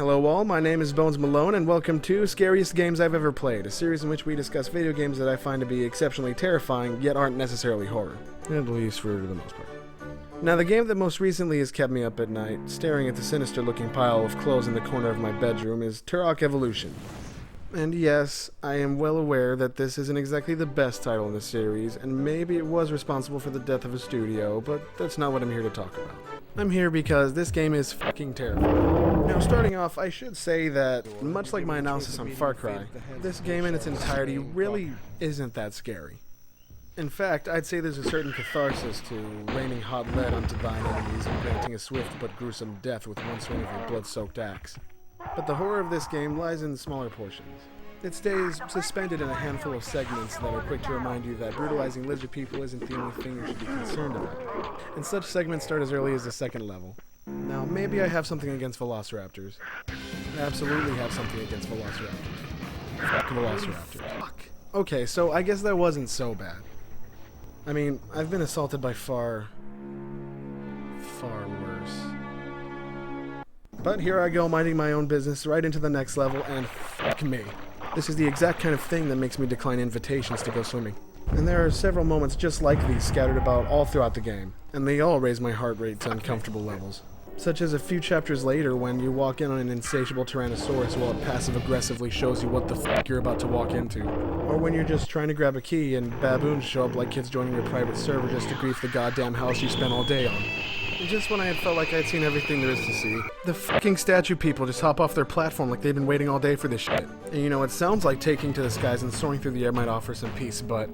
Hello all, my name is Bones Malone and welcome to Scariest Games I've Ever Played, a series in which we discuss video games that I find to be exceptionally terrifying, yet aren't necessarily horror. At least for the most part. Now the game that most recently has kept me up at night, staring at the sinister looking pile of clothes in the corner of my bedroom, is Turok Evolution. And yes, I am well aware that this isn't exactly the best title in the series, and maybe it was responsible for the death of a studio, but that's not what I'm here to talk about. I'm here because this game is fucking terrifying. Now, starting off, I should say that, much like my analysis on Far Cry, this game in its entirety really isn't that scary. In fact, I'd say there's a certain catharsis to raining hot lead onto thine enemies and granting a swift but gruesome death with one swing of your blood-soaked axe. But the horror of this game lies in smaller portions. It stays suspended in a handful of segments that are quick to remind you that brutalizing lizard people isn't the only thing you should be concerned about. And such segments start as early as the second level. Now, maybe I have something against velociraptors. I absolutely have something against velociraptors. Fuck velociraptors. Fuck. Okay, so I guess that wasn't so bad. I mean, I've been assaulted by far worse. But here I go, minding my own business, right into the next level, and fuck me. This is the exact kind of thing that makes me decline invitations to go swimming. And there are several moments just like these scattered about all throughout the game, and they all raise my heart rate to uncomfortable levels. Such as a few chapters later when you walk in on an insatiable Tyrannosaurus while it passive-aggressively shows you what the fuck you're about to walk into. Or when you're just trying to grab a key and baboons show up like kids joining your private server just to grief the goddamn house you spent all day on. And just when I had felt like I'd seen everything there is to see, the fucking statue people just hop off their platform like they've been waiting all day for this shit. And you know, it sounds like taking to the skies and soaring through the air might offer some peace, but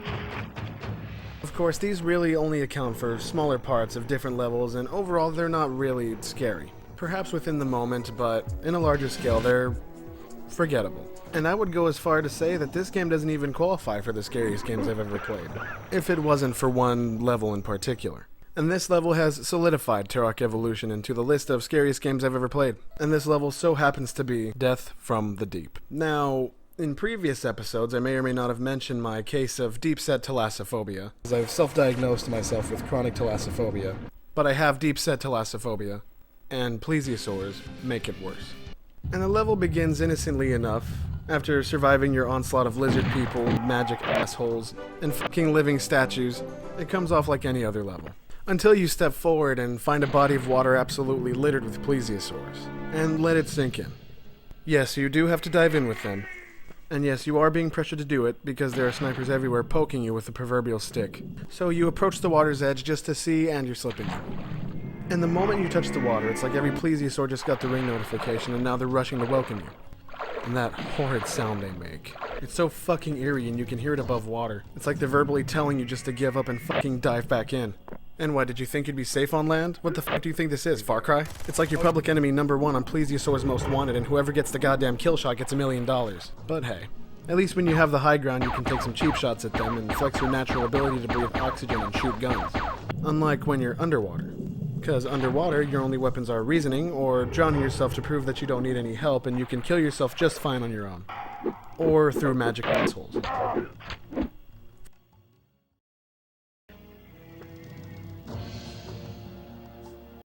of course, these really only account for smaller parts of different levels, and overall, they're not really scary. Perhaps within the moment, but in a larger scale, they're forgettable. And I would go as far to say that this game doesn't even qualify for the scariest games I've ever played, if it wasn't for one level in particular. And this level has solidified Turok Evolution into the list of scariest games I've ever played. And this level so happens to be Death from the Deep. Now, in previous episodes, I may or may not have mentioned my case of deep-set thalassophobia, as I've self-diagnosed myself with chronic thalassophobia. But I have deep-set thalassophobia, and plesiosaurs make it worse. And the level begins innocently enough. After surviving your onslaught of lizard people, magic assholes, and fucking living statues, it comes off like any other level. Until you step forward and find a body of water absolutely littered with plesiosaurs, and let it sink in. Yes, you do have to dive in with them. And yes, you are being pressured to do it, because there are snipers everywhere poking you with the proverbial stick. So you approach the water's edge just to see, and you're slipping in. And the moment you touch the water, it's like every plesiosaur just got the ring notification, and now they're rushing to welcome you. And that horrid sound they make. It's so fucking eerie, and you can hear it above water. It's like they're verbally telling you just to give up and fucking dive back in. And what, did you think you'd be safe on land? What the fuck do you think this is, Far Cry? It's like your public enemy #1 on Plesiosaur's Most Wanted, and whoever gets the goddamn kill shot gets $1 million. But hey, at least when you have the high ground you can take some cheap shots at them and flex your natural ability to breathe oxygen and shoot guns. Unlike when you're underwater. Because underwater, your only weapons are reasoning, or drowning yourself to prove that you don't need any help and you can kill yourself just fine on your own. Or through magic assholes.